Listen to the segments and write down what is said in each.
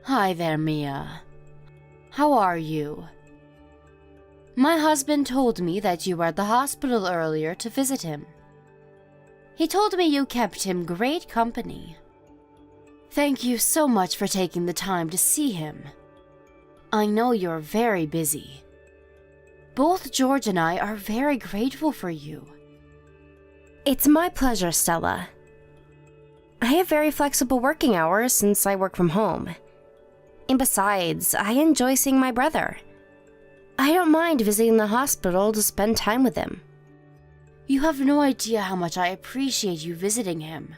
Hi there, Mia. How are you? My husband told me that you were at the hospital earlier to visit him. He told me you kept him great company. Thank you so much for taking the time to see him. I know you're very busy. Both George and I are very grateful for you. It's my pleasure, Stella. I have very flexible working hours since I work from home. And besides, I enjoy seeing my brother. I don't mind visiting the hospital to spend time with him. You have no idea how much I appreciate you visiting him.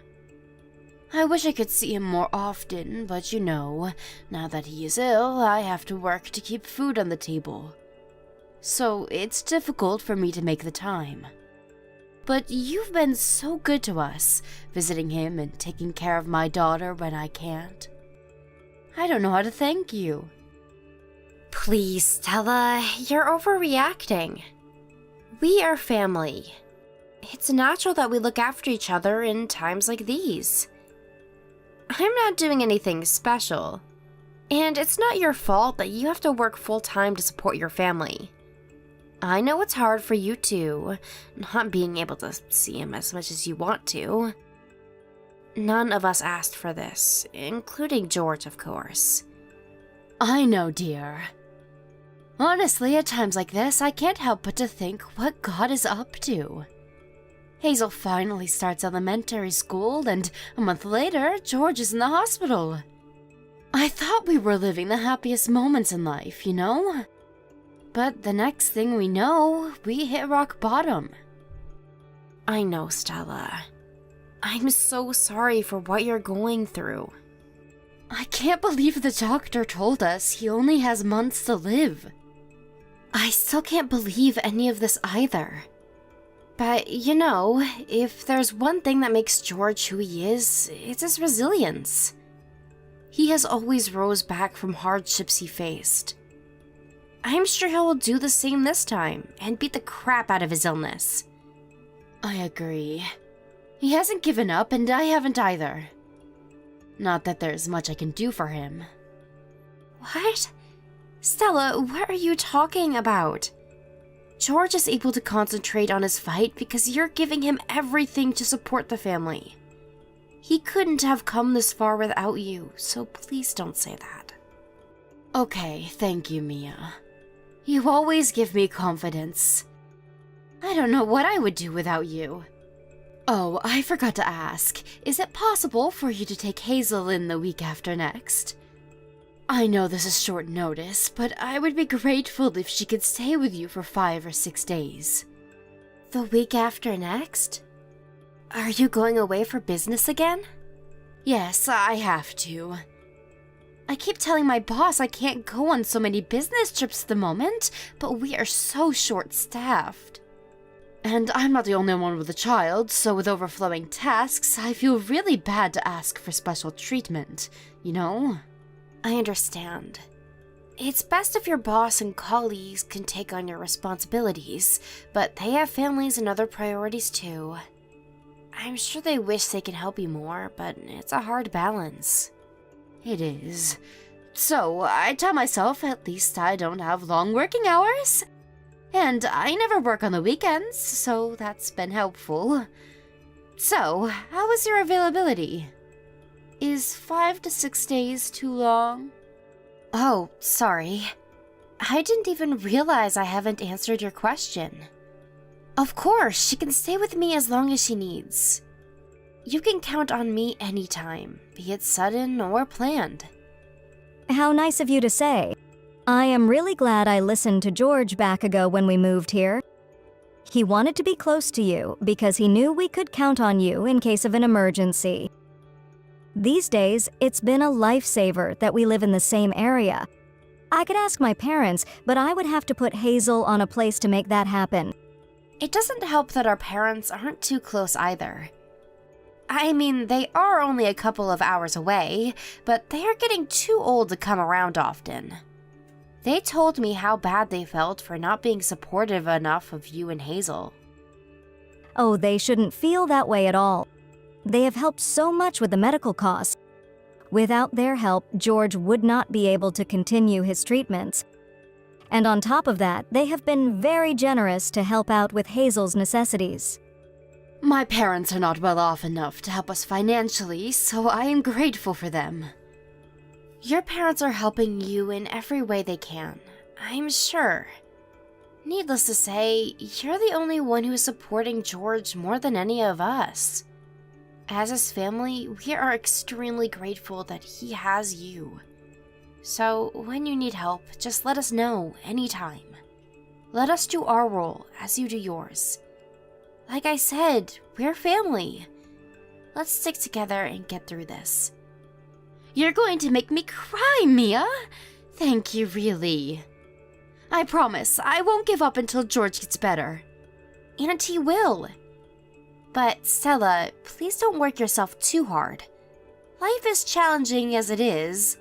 I wish I could see him more often, but now that he is ill, I have to work to keep food on the table. So it's difficult for me to make the time. But you've been so good to us, visiting him and taking care of my daughter when I can't. I don't know how to thank you. Please, Stella, you're overreacting. We are family. It's natural that we look after each other in times like these. I'm not doing anything special. And it's not your fault that you have to work full-time to support your family. I know it's hard for you too, not being able to see him as much as you want to. None of us asked for this, including George, of course. I know, dear. Honestly, at times like this, I can't help but to think what God is up to. Hazel finally starts elementary school, and a month later, George is in the hospital. I thought we were living the happiest moments in life, But the next thing we know, we hit rock bottom. I know, Stella. I'm so sorry for what you're going through. I can't believe the doctor told us he only has months to live. I still can't believe any of this either. But, if there's one thing that makes George who he is, it's his resilience. He has always rose back from hardships he faced. I'm sure he'll do the same this time and beat the crap out of his illness. I agree. He hasn't given up, and I haven't either. Not that there's much I can do for him. What? Stella, what are you talking about? George is able to concentrate on his fight because you're giving him everything to support the family. He couldn't have come this far without you, so please don't say that. Okay, thank you, Mia. You always give me confidence. I don't know what I would do without you. Oh, I forgot to ask. Is it possible for you to take Hazel in the week after next? I know this is short notice, but I would be grateful if she could stay with you for 5 or 6 days. The week after next? Are you going away for business again? Yes, I have to. I keep telling my boss I can't go on so many business trips at the moment, but we are so short-staffed. And I'm not the only one with a child, so with overflowing tasks, I feel really bad to ask for special treatment, I understand. It's best if your boss and colleagues can take on your responsibilities, but they have families and other priorities too. I'm sure they wish they could help you more, but it's a hard balance. It is. So I tell myself at least I don't have long working hours. And I never work on the weekends, so that's been helpful. So, how is your availability? Is 5 to 6 days too long? Oh, sorry. I didn't even realize I haven't answered your question. Of course, she can stay with me as long as she needs. You can count on me anytime, be it sudden or planned. How nice of you to say. I am really glad I listened to George back ago when we moved here. He wanted to be close to you because he knew we could count on you in case of an emergency. These days, it's been a lifesaver that we live in the same area. I could ask my parents, but I would have to put Hazel on a place to make that happen. It doesn't help that our parents aren't too close either. I mean, they are only a couple of hours away, but they are getting too old to come around often. They told me how bad they felt for not being supportive enough of you and Hazel. Oh, they shouldn't feel that way at all. They have helped so much with the medical costs. Without their help, George would not be able to continue his treatments. And on top of that, they have been very generous to help out with Hazel's necessities. My parents are not well off enough to help us financially, so I am grateful for them. Your parents are helping you in every way they can, I'm sure. Needless to say, you're the only one who is supporting George more than any of us. As his family, we are extremely grateful that he has you. So, when you need help, just let us know anytime. Let us do our role as you do yours. Like I said, we're family. Let's stick together and get through this. You're going to make me cry, Mia! Thank you, really. I promise, I won't give up until George gets better. And he will. But Stella, please don't work yourself too hard. Life is challenging as it is.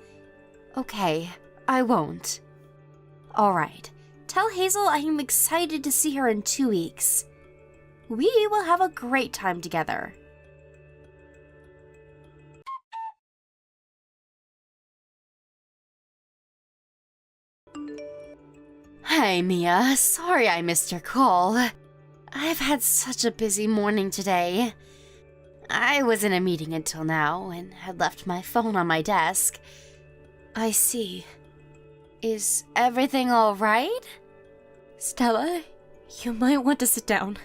Okay, I won't. Alright, tell Hazel I am excited to see her in 2 weeks. We will have a great time together. Hi, Mia. Sorry I missed your call. I've had such a busy morning today. I was in a meeting until now and had left my phone on my desk. I see. Is everything all right? Stella, you might want to sit down.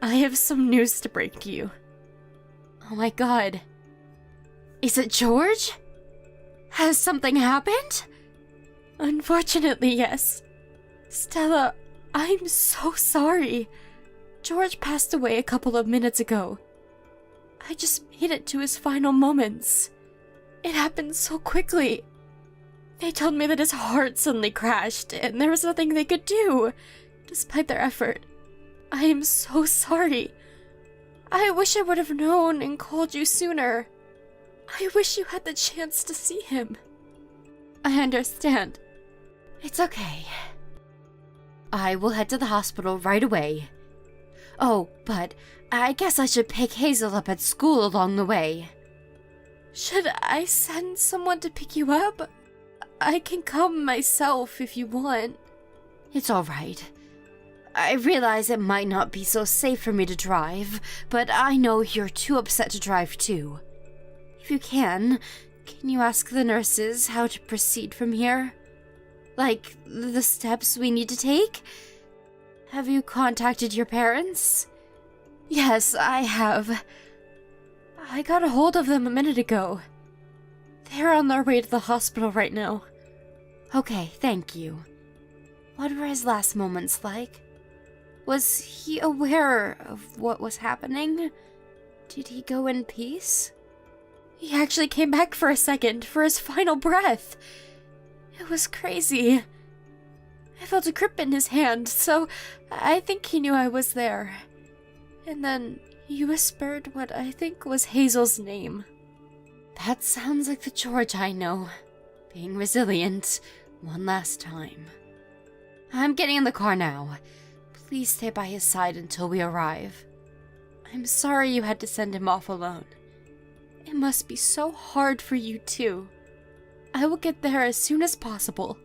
I have some news to break to you. Oh my god. Is it George? Has something happened? Unfortunately, yes. Stella, I'm so sorry. George passed away a couple of minutes ago. I just made it to his final moments. It happened so quickly. They told me that his heart suddenly crashed and there was nothing they could do, despite their effort. I am so sorry. I wish I would have known and called you sooner. I wish you had the chance to see him. I understand. It's okay. I will head to the hospital right away. Oh, but I guess I should pick Hazel up at school along the way. Should I send someone to pick you up? I can come myself if you want. It's alright. I realize it might not be so safe for me to drive, but I know you're too upset to drive too. If you can you ask the nurses how to proceed from here? Like, the steps we need to take? Have you contacted your parents? Yes, I have. I got a hold of them a minute ago. They're on their way to the hospital right now. Okay, thank you. What were his last moments like? Was he aware of what was happening? Did he go in peace? He actually came back for a second, for his final breath. It was crazy. I felt a grip in his hand, so I think he knew I was there. And then he whispered what I think was Hazel's name. That sounds like the George I know. Being resilient one last time. I'm getting in the car now. Please stay by his side until we arrive. I'm sorry you had to send him off alone. It must be so hard for you too. I will get there as soon as possible.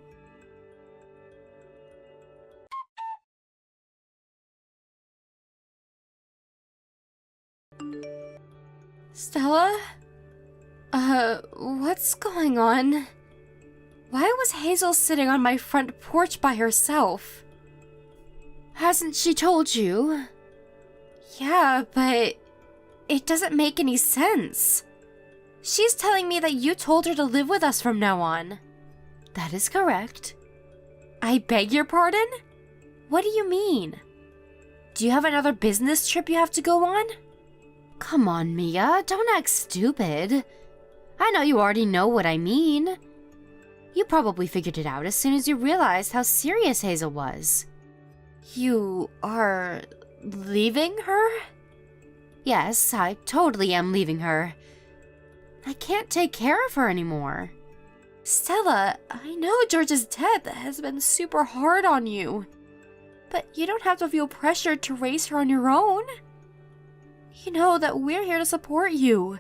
Stella? What's going on? Why was Hazel sitting on my front porch by herself? Hasn't she told you? Yeah, but it doesn't make any sense. She's telling me that you told her to live with us from now on. That is correct. I beg your pardon? What do you mean? Do you have another business trip you have to go on? Come on, Mia, don't act stupid. I know you already know what I mean. You probably figured it out as soon as you realized how serious Hazel was. You are leaving her? Yes, I totally am leaving her. I can't take care of her anymore. Stella, I know George's death has been super hard on you. But you don't have to feel pressured to raise her on your own. You know that we're here to support you,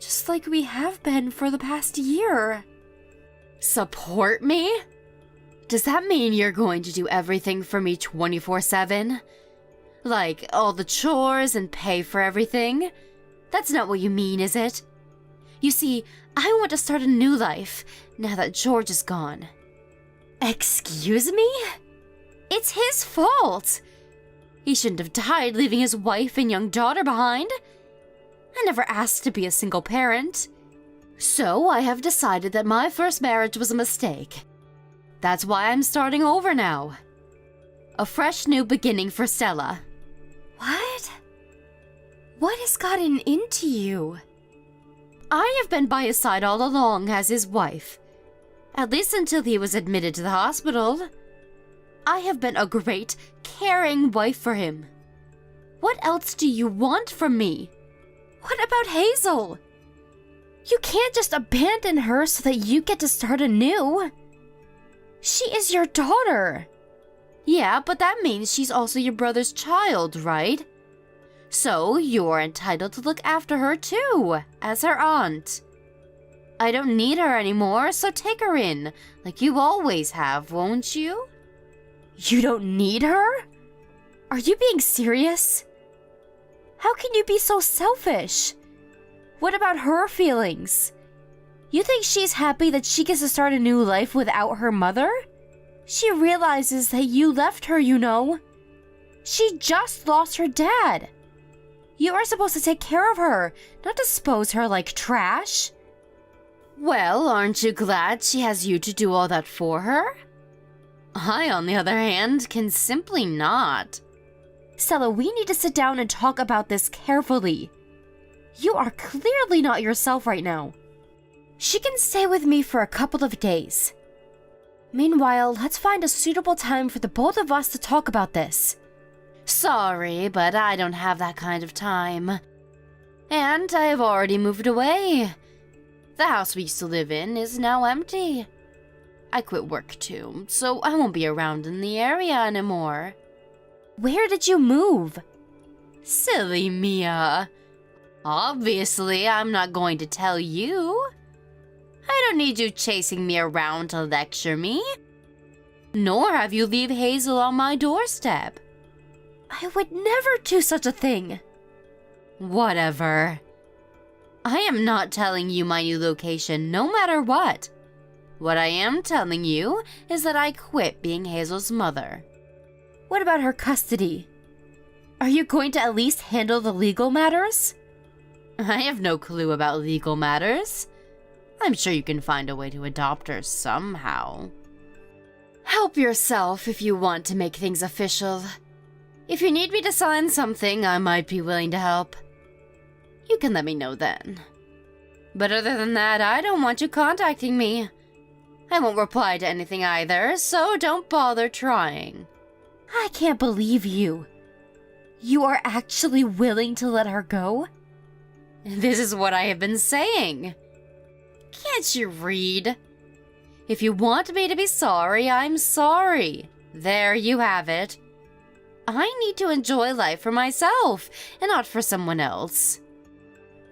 just like we have been for the past year. Support me? Does that mean you're going to do everything for me 24/7? Like, all the chores and pay for everything? That's not what you mean, is it? You see, I want to start a new life, now that George is gone. Excuse me? It's his fault. He shouldn't have died leaving his wife and young daughter behind. I never asked to be a single parent. So I have decided that my first marriage was a mistake. That's why I'm starting over now. A fresh new beginning for Stella. What? What has gotten into you? I have been by his side all along as his wife. At least until he was admitted to the hospital. I have been a great, caring wife for him. What else do you want from me? What about Hazel? You can't just abandon her so that you get to start anew. She is your daughter. Yeah, but that means she's also your brother's child, right? So you're entitled to look after her too, as her aunt. I don't need her anymore, so take her in, like you always have, won't you? You don't need her? Are you being serious? How can you be so selfish? What about her feelings? You think she's happy that she gets to start a new life without her mother? She realizes that you left her, you know. She just lost her dad. You are supposed to take care of her, not dispose her like trash. Well, aren't you glad she has you to do all that for her? I, on the other hand, can simply not. Stella, we need to sit down and talk about this carefully. You are clearly not yourself right now. She can stay with me for a couple of days. Meanwhile, let's find a suitable time for the both of us to talk about this. Sorry, but I don't have that kind of time. And I have already moved away. The house we used to live in is now empty. I quit work too, so I won't be around in the area anymore. Where did you move? Silly Mia. Obviously, I'm not going to tell you. I don't need you chasing me around to lecture me. Nor have you leave Hazel on my doorstep. I would never do such a thing. Whatever. I am not telling you my new location no matter what. What I am telling you is that I quit being Hazel's mother. What about her custody? Are you going to at least handle the legal matters? I have no clue about legal matters. I'm sure you can find a way to adopt her somehow. Help yourself if you want to make things official. If you need me to sign something, I might be willing to help. You can let me know then. But other than that, I don't want you contacting me. I won't reply to anything either, so don't bother trying. I can't believe you. You are actually willing to let her go? This is what I have been saying. Can't you read? If you want me to be sorry, I'm sorry. There you have it. I need to enjoy life for myself and not for someone else.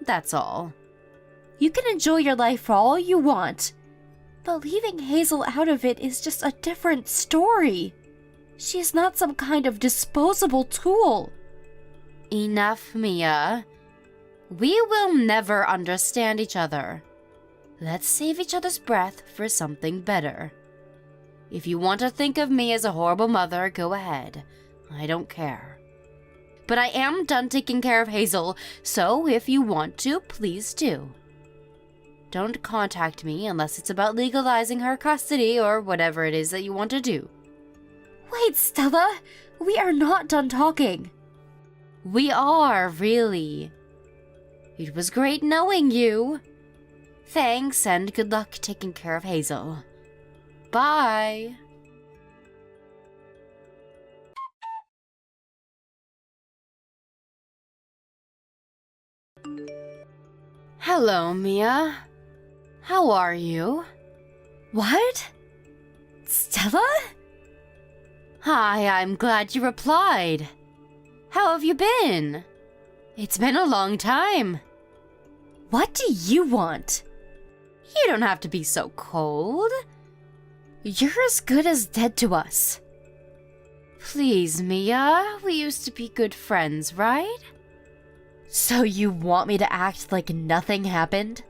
That's all. You can enjoy your life for all you want, but leaving Hazel out of it is just a different story. She is not some kind of disposable tool. Enough, Mia. We will never understand each other. Let's save each other's breath for something better. If you want to think of me as a horrible mother, go ahead. I don't care. But I am done taking care of Hazel, so if you want to, please do. Don't contact me unless it's about legalizing her custody or whatever it is that you want to do. Wait, Stella! We are not done talking. We are, really. It was great knowing you. Thanks, and good luck taking care of Hazel. Bye. Hello, Mia. How are you? What? Stella? Hi, I'm glad you replied. How have you been? It's been a long time. What do you want? You don't have to be so cold. You're as good as dead to us. Please, Mia, we used to be good friends, right? So you want me to act like nothing happened?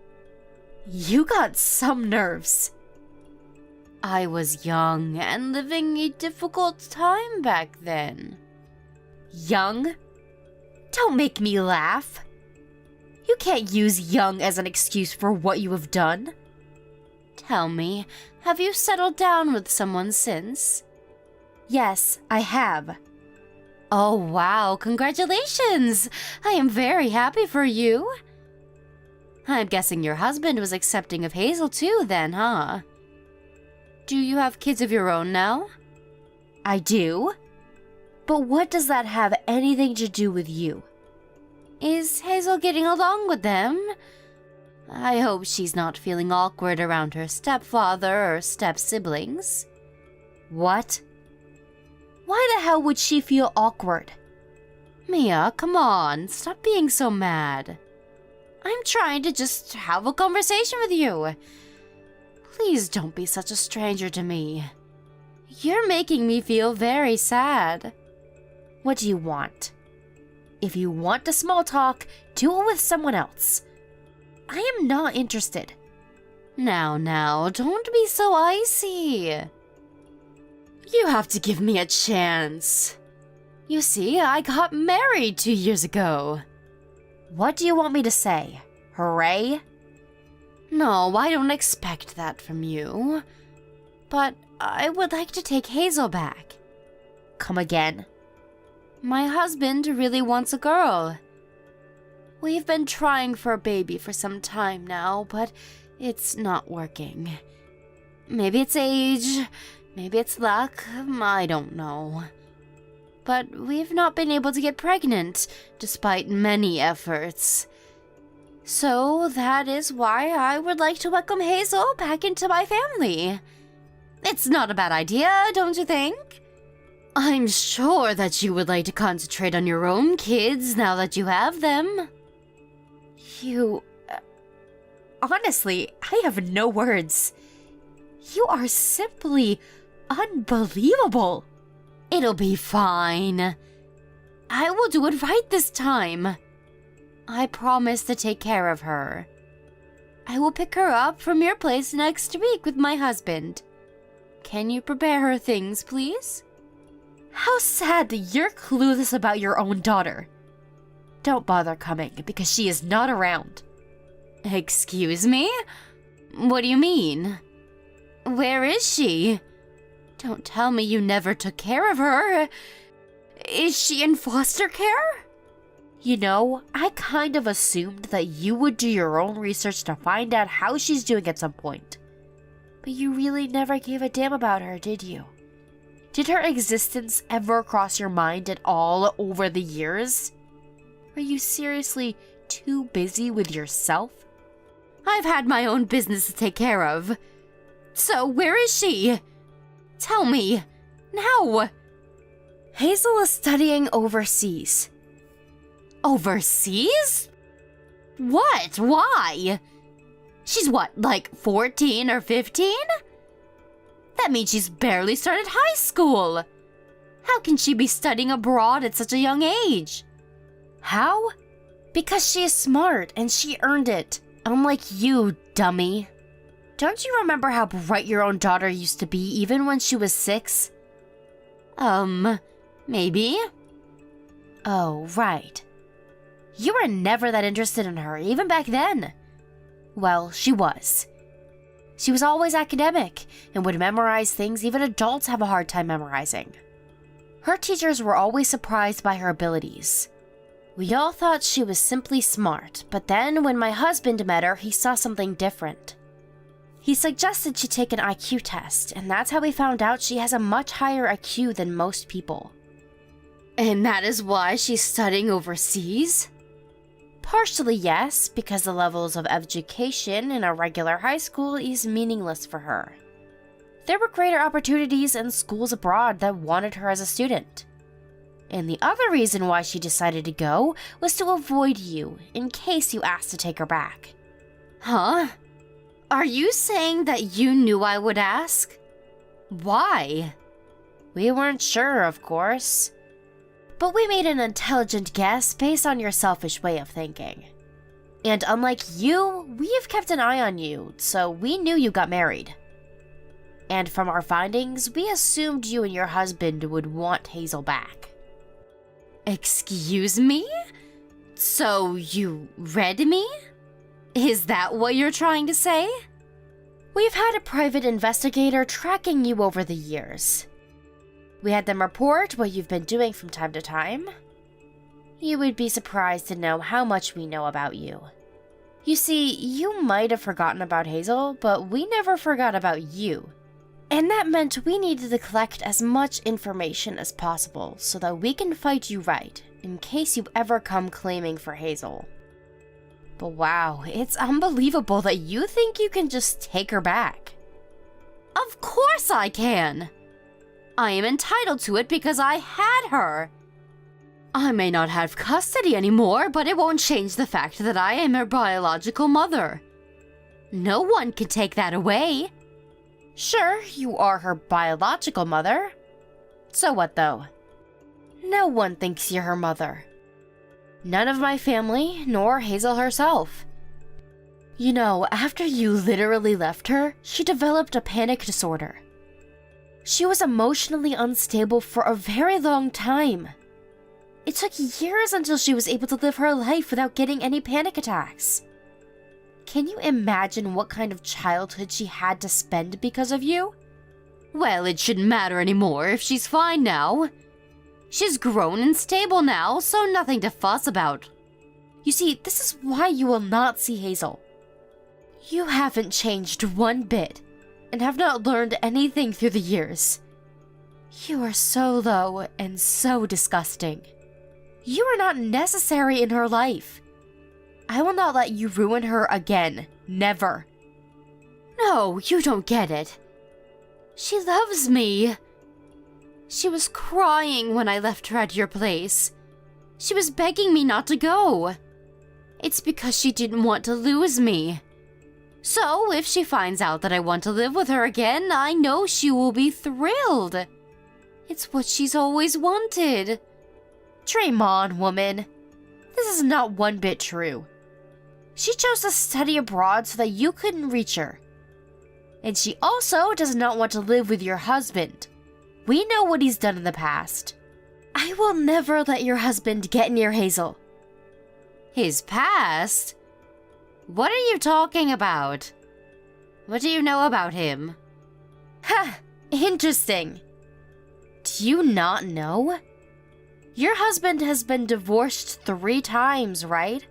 You got some nerves. I was young and living a difficult time back then. Young? Don't make me laugh. You can't use young as an excuse for what you have done. Tell me, have you settled down with someone since? Yes, I have. Oh wow, congratulations! I am very happy for you. I'm guessing your husband was accepting of Hazel too then, huh? Do you have kids of your own now? I do. But what does that have anything to do with you? Is Hazel getting along with them? I hope she's not feeling awkward around her stepfather or step-siblings. What? Why the hell would she feel awkward? Mia, come on, stop being so mad. I'm trying to just have a conversation with you. Please don't be such a stranger to me. You're making me feel very sad. What do you want? If you want to small talk, do it with someone else. I am not interested. Now, don't be so icy. You have to give me a chance. You see, I got married 2 years ago. What do you want me to say? Hooray? No, I don't expect that from you. But I would like to take Hazel back. Come again. My husband really wants a girl. We've been trying for a baby for some time now, but it's not working. Maybe it's age, maybe it's luck, I don't know. But we've not been able to get pregnant, despite many efforts. So that is why I would like to welcome Hazel back into my family. It's not a bad idea, don't you think? I'm sure that you would like to concentrate on your own kids now that you have them. Honestly, I have no words. You are simply unbelievable. It'll be fine. I will do it right this time. I promise to take care of her. I will pick her up from your place next week with my husband. Can you prepare her things, please? How sad that you're clueless about your own daughter. Don't bother coming, because she is not around. Excuse me? What do you mean? Where is she? Don't tell me you never took care of her. Is she in foster care? You know, I kind of assumed that you would do your own research to find out how she's doing at some point. But you really never gave a damn about her, did you? Did her existence ever cross your mind at all over the years? Are you seriously too busy with yourself? I've had my own business to take care of. So where is she? Tell me. Now. Hazel is studying overseas. Overseas? What? Why? She's what, like 14 or 15? That means she's barely started high school. How can she be studying abroad at such a young age? How? Because she is smart and she earned it. Unlike you, dummy. Don't you remember how bright your own daughter used to be even when she was 6? Maybe. Oh, right. You were never that interested in her, even back then. Well, she was. She was always academic and would memorize things even adults have a hard time memorizing. Her teachers were always surprised by her abilities. We all thought she was simply smart, but then when my husband met her, he saw something different. He suggested she take an IQ test, and that's how we found out she has a much higher IQ than most people. And that is why she's studying overseas? Partially yes, because the levels of education in a regular high school is meaningless for her. There were greater opportunities in schools abroad that wanted her as a student. And the other reason why she decided to go was to avoid you, in case you asked to take her back. Huh? Are you saying that you knew I would ask? Why? We weren't sure, of course. But we made an intelligent guess based on your selfish way of thinking. And unlike you, we have kept an eye on you, so we knew you got married. And from our findings, we assumed you and your husband would want Hazel back. Excuse me? So you read me? Is that what you're trying to say? We've had a private investigator tracking you over the years. We had them report what you've been doing from time to time. You would be surprised to know how much we know about you. You see, you might have forgotten about Hazel, but we never forgot about you. And that meant we needed to collect as much information as possible so that we can fight you right, in case you ever come claiming for Hazel. But wow, it's unbelievable that you think you can just take her back. Of course I can! I am entitled to it because I had her. I may not have custody anymore, but it won't change the fact that I am her biological mother. No one can take that away. Sure, you are her biological mother. So what though? No one thinks you're her mother. None of my family, nor Hazel herself. You know, after you literally left her, she developed a panic disorder. She was emotionally unstable for a very long time. It took years until she was able to live her life without getting any panic attacks. Can you imagine what kind of childhood she had to spend because of you? Well, it shouldn't matter anymore if she's fine now. She's grown and stable now, so nothing to fuss about. You see, this is why you will not see Hazel. You haven't changed one bit, and have not learned anything through the years. You are so low and so disgusting. You are not necessary in her life. I will not let you ruin her again. Never. No, you don't get it. She loves me. She was crying when I left her at your place. She was begging me not to go. It's because she didn't want to lose me. So, if she finds out that I want to live with her again, I know she will be thrilled. It's what she's always wanted. Dream on, woman. This is not one bit true. She chose to study abroad so that you couldn't reach her. And she also does not want to live with your husband. We know what he's done in the past. I will never let your husband get near Hazel. His past? What are you talking about? What do you know about him? Ha! Interesting. Do you not know? Your husband has been divorced 3 times, right?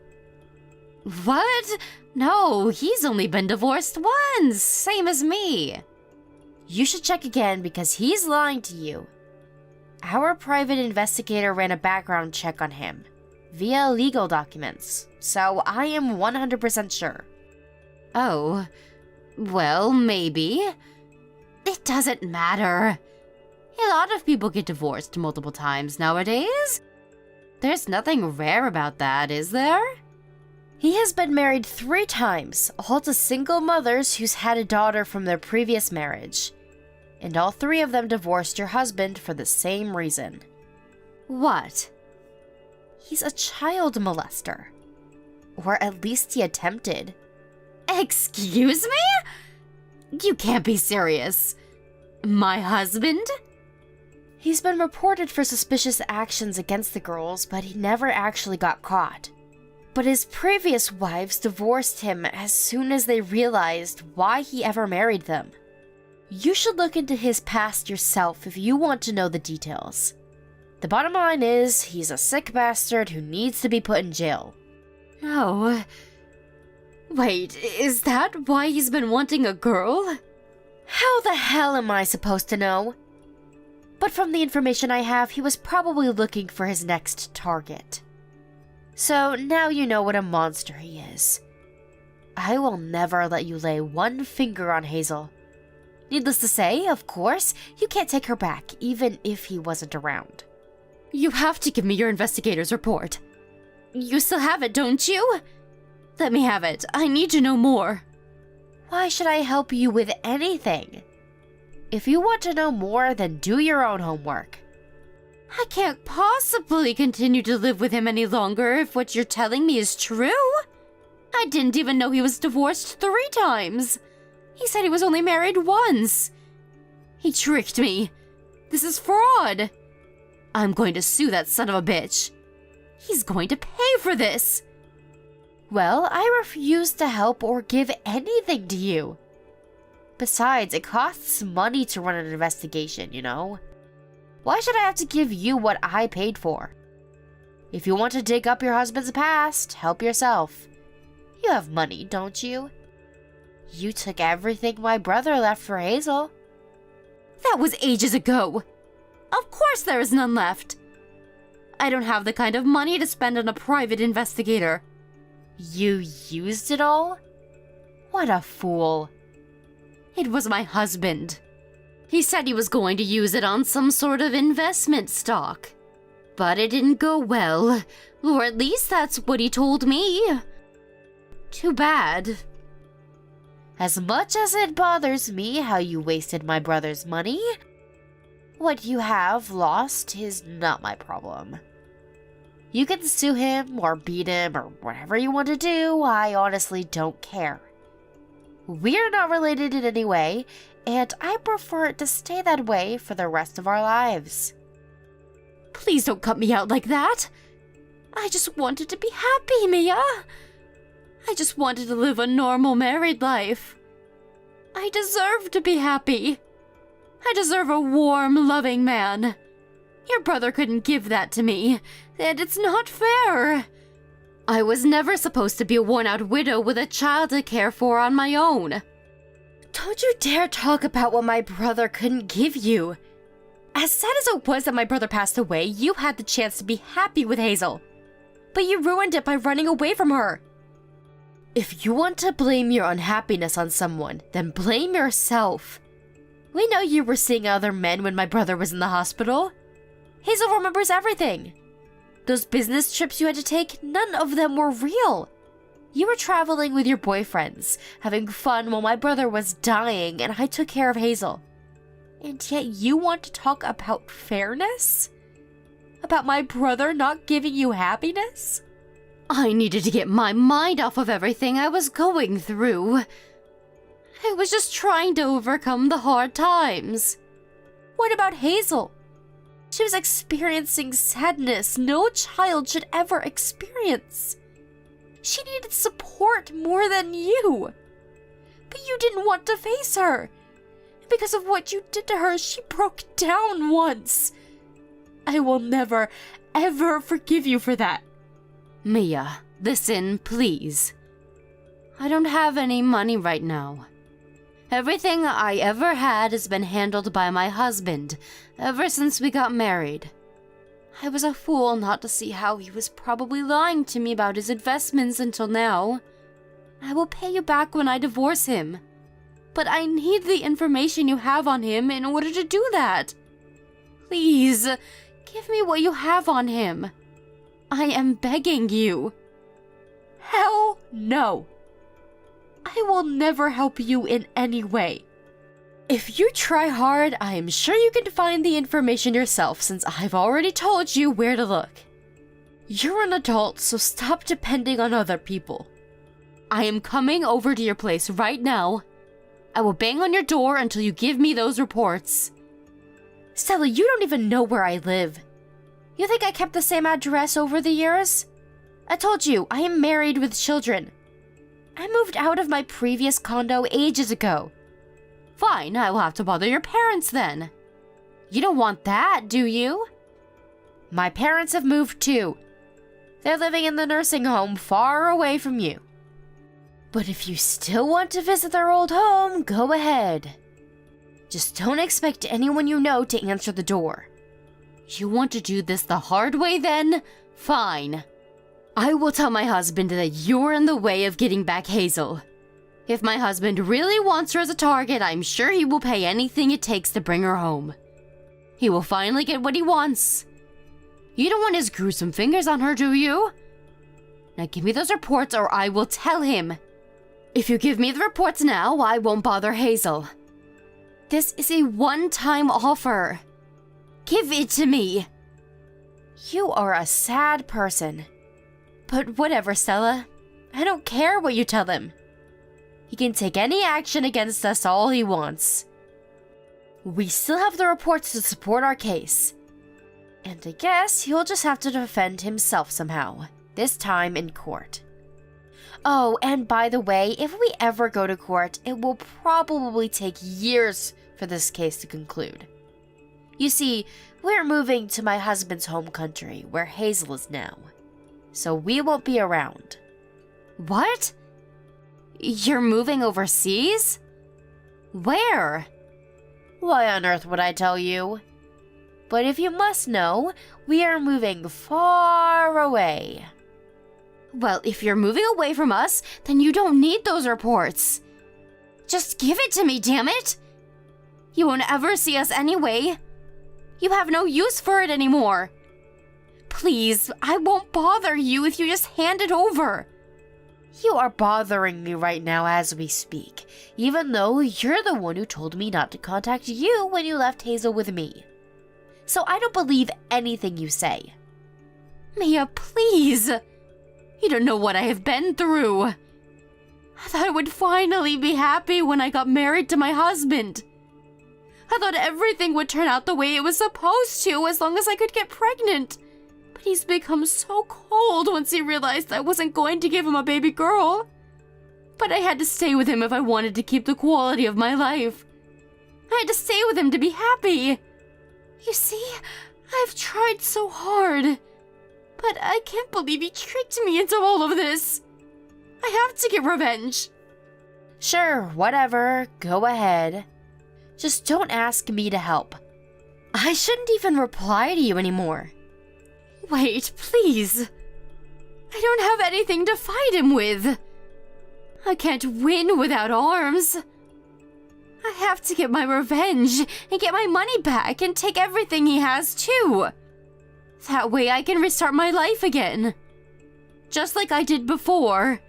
What? No, he's only been divorced once, same as me. You should check again because he's lying to you. Our private investigator ran a background check on him, via legal documents, so I am 100% sure. Oh, well, maybe. It doesn't matter. A lot of people get divorced multiple times nowadays. There's nothing rare about that, is there? He has been married 3 times, all to single mothers who's had a daughter from their previous marriage. And all 3 of them divorced your husband for the same reason. What? He's a child molester. Or at least he attempted. Excuse me? You can't be serious. My husband? He's been reported for suspicious actions against the girls, but he never actually got caught. But his previous wives divorced him as soon as they realized why he ever married them. You should look into his past yourself if you want to know the details. The bottom line is, he's a sick bastard who needs to be put in jail. Oh. Wait, is that why he's been wanting a girl? How the hell am I supposed to know? But from the information I have, he was probably looking for his next target. So now you know what a monster he is. I will never let you lay one finger on Hazel. Needless to say, of course, you can't take her back, even if he wasn't around. You have to give me your investigator's report. You still have it, don't you? Let me have it. I need to know more. Why should I help you with anything? If you want to know more, then do your own homework. I can't possibly continue to live with him any longer if what you're telling me is true. I didn't even know he was divorced 3 times. He said he was only married once. He tricked me. This is fraud. I'm going to sue that son of a bitch. He's going to pay for this. Well, I refuse to help or give anything to you. Besides, it costs money to run an investigation, you know? Why should I have to give you what I paid for? If you want to dig up your husband's past, help yourself. You have money, don't you? You took everything my brother left for Hazel. That was ages ago. Of course there is none left. I don't have the kind of money to spend on a private investigator. You used it all? What a fool. It was my husband. He said he was going to use it on some sort of investment stock. But it didn't go well, or at least that's what he told me. Too bad. As much as it bothers me how you wasted my brother's money, what you have lost is not my problem. You can sue him or beat him or whatever you want to do, I honestly don't care. We're not related in any way, and I prefer it to stay that way for the rest of our lives. Please don't cut me out like that. I just wanted to be happy, Mia. I just wanted to live a normal married life. I deserve to be happy. I deserve a warm, loving man. Your brother couldn't give that to me, and it's not fair. I was never supposed to be a worn-out widow with a child to care for on my own. Don't you dare talk about what my brother couldn't give you. As sad as it was that my brother passed away, you had the chance to be happy with Hazel. But you ruined it by running away from her. If you want to blame your unhappiness on someone, then blame yourself. We know you were seeing other men when my brother was in the hospital. Hazel remembers everything. Those business trips you had to take, none of them were real. You were traveling with your boyfriends, having fun while my brother was dying, and I took care of Hazel. And yet you want to talk about fairness? About my brother not giving you happiness? I needed to get my mind off of everything I was going through. I was just trying to overcome the hard times. What about Hazel? She was experiencing sadness no child should ever experience. She needed support more than you. But you didn't want to face her. Because of what you did to her, she broke down once. I will never, ever forgive you for that. Mia, listen, please. I don't have any money right now. Everything I ever had has been handled by my husband ever since we got married. I was a fool not to see how he was probably lying to me about his investments until now. I will pay you back when I divorce him. But I need the information you have on him in order to do that. Please, give me what you have on him. I am begging you. Hell no. I will never help you in any way. If you try hard, I am sure you can find the information yourself since I've already told you where to look. You're an adult, so stop depending on other people. I am coming over to your place right now. I will bang on your door until you give me those reports. Stella, you don't even know where I live. You think I kept the same address over the years? I told you, I am married with children. I moved out of my previous condo ages ago. Fine, I will have to bother your parents then. You don't want that, do you? My parents have moved too. They're living in the nursing home far away from you. But if you still want to visit their old home, go ahead. Just don't expect anyone you know to answer the door. You want to do this the hard way then? Fine. I will tell my husband that you're in the way of getting back Hazel. If my husband really wants her as a target, I'm sure he will pay anything it takes to bring her home. He will finally get what he wants. You don't want his gruesome fingers on her, do you? Now give me those reports or I will tell him. If you give me the reports now, I won't bother Hazel. This is a one-time offer. Give it to me. You are a sad person. But whatever, Stella. I don't care what you tell him. He can take any action against us all he wants. We still have the reports to support our case. And I guess he'll just have to defend himself somehow, this time in court. Oh, and by the way, if we ever go to court, it will probably take years for this case to conclude. You see, we're moving to my husband's home country, where Hazel is now. So we won't be around. What? You're moving overseas? Where? Why on earth would I tell you? But if you must know, we are moving far away. Well, if you're moving away from us, then you don't need those reports. Just give it to me, damn it! You won't ever see us anyway. You have no use for it anymore. Please, I won't bother you if you just hand it over. You are bothering me right now as we speak, even though you're the one who told me not to contact you when you left Hazel with me. So I don't believe anything you say. Mia, please. You don't know what I have been through. I thought I would finally be happy when I got married to my husband. I thought everything would turn out the way it was supposed to as long as I could get pregnant. But he's become so cold once he realized I wasn't going to give him a baby girl. But I had to stay with him if I wanted to keep the quality of my life. I had to stay with him to be happy. You see, I've tried so hard. But I can't believe he tricked me into all of this. I have to get revenge. Sure, whatever. Go ahead. Just don't ask me to help. I shouldn't even reply to you anymore. Wait, please. I don't have anything to fight him with. I can't win without arms. I have to get my revenge and get my money back and take everything he has too. That way I can restart my life again. Just like I did before.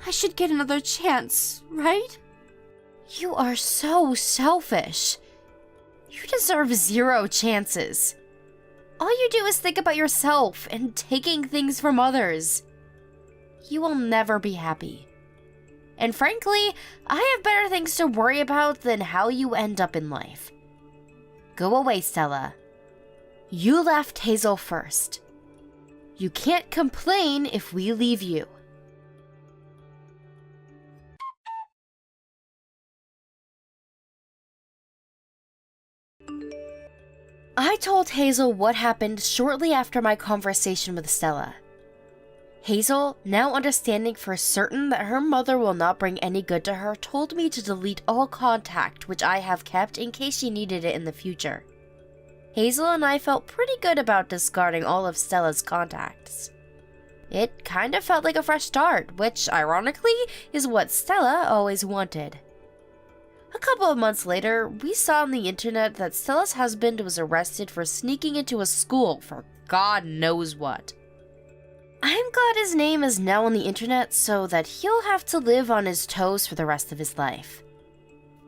I should get another chance, right? You are so selfish. You deserve 0 chances. All you do is think about yourself and taking things from others. You will never be happy. And frankly, I have better things to worry about than how you end up in life. Go away, Stella. You left Hazel first. You can't complain if we leave you. I told Hazel what happened shortly after my conversation with Stella. Hazel, now understanding for certain that her mother will not bring any good to her, told me to delete all contact which I have kept in case she needed it in the future. Hazel and I felt pretty good about discarding all of Stella's contacts. It kind of felt like a fresh start, which, ironically, is what Stella always wanted. A couple of months later, we saw on the internet that Stella's husband was arrested for sneaking into a school for God knows what. I'm glad his name is now on the internet so that he'll have to live on his toes for the rest of his life.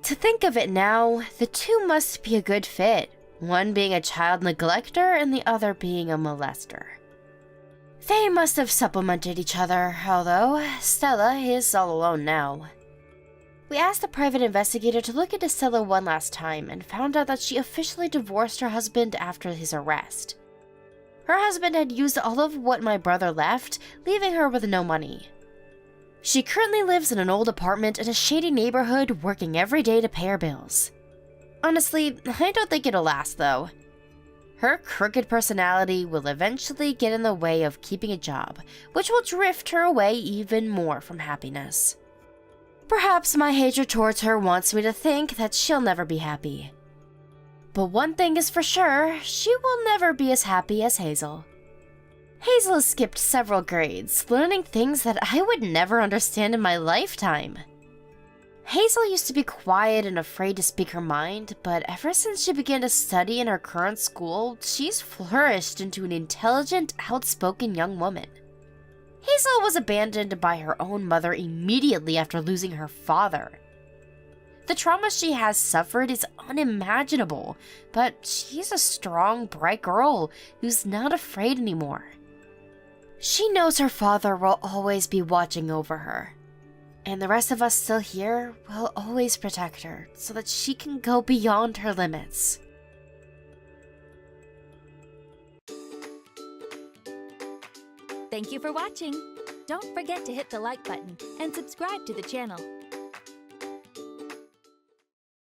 To think of it now, the two must be a good fit, one being a child neglector and the other being a molester. They must have supplemented each other, although Stella is all alone now. We asked a private investigator to look into Stella one last time and found out that she officially divorced her husband after his arrest. Her husband had used all of what my brother left, leaving her with no money. She currently lives in an old apartment in a shady neighborhood, working every day to pay her bills. Honestly, I don't think it'll last though. Her crooked personality will eventually get in the way of keeping a job, which will drift her away even more from happiness. Perhaps my hatred towards her wants me to think that she'll never be happy. But one thing is for sure, she will never be as happy as Hazel. Hazel has skipped several grades, learning things that I would never understand in my lifetime. Hazel used to be quiet and afraid to speak her mind, but ever since she began to study in her current school, she's flourished into an intelligent, outspoken young woman. Hazel was abandoned by her own mother immediately after losing her father. The trauma she has suffered is unimaginable, but she's a strong, bright girl who's not afraid anymore. She knows her father will always be watching over her, and the rest of us still here will always protect her so that she can go beyond her limits. Thank you for watching. Don't forget to hit the like button and subscribe to the channel.